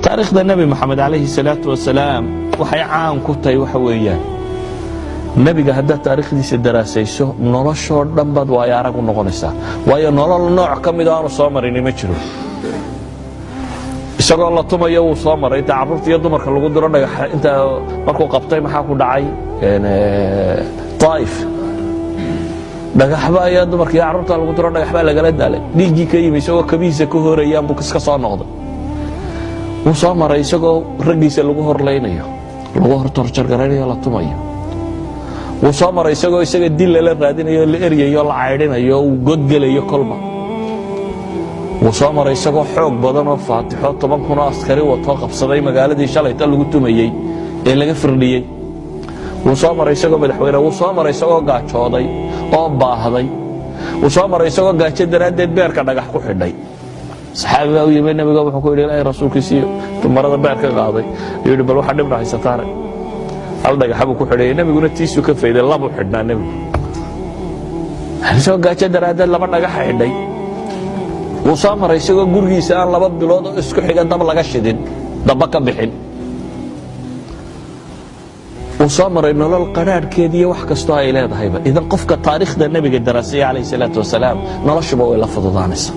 تاريخ النبي محمد عليه الصلاة والسلام waxay caan ku tahay waxa weeyaan nabiga hadda taariikhdiisa daraasayso noloshoo dhan bad way arag u noqonaysaa waayo nolol nooc kamid ah oo soo marin ma jiro isagoo la tumayo uu soo maray tacarrufta iyo dumarka lagu diro dhagax inta markuu qabtay maxaa ku dhacay Taif dhagaxba ayaa dumarka iyo carruurta lagu diro dhagaxba lagala daalay dhiigii ka yimid isagoo kabiisa ku horeeyaan buu iska soo noqday uu soo maray isagoo raggiisa lagu horleynayo lagu hortorjar garanayo la tumayo uu soo maray isagoo isaga dil la raadinayo la eriyayo la caydinayo uu godgalayo kolba uu soo maray isagoo xoog badan oo faatixo 10,000 askari wato qabsaday magaaladii shalayta lagu tumayay ee laga firdhiyay uu soo maray isagoo madaxweyne uu soo maray isagoo gaajooday oo baahday uu soo maray isagoo gaajo daraadeed beerka dhagax ku xidhay saxaabiga uu yimid nabiga wuxuu ku yiri ilaahay rasuulkiisa tumarada beerka qaaday yiri bal waxa dhib raaysataan hal dhagax buu ku xidhay nabiguna tiisu ka fayday laba xidhnaa nabigu isagoo gaajo daraadeed laba dhagax xidhay uu soo maray isagoo gurigiisa aan laba bilood oo isku xiga dab laga shidin daba ka bixin uu soo maray nolol qaraarkeedii wax kastoo ay leedahayba idan qofka taariikhda nabiga daraasay alayhi salaatu wasalaam noloshuba way la fududaanaysaa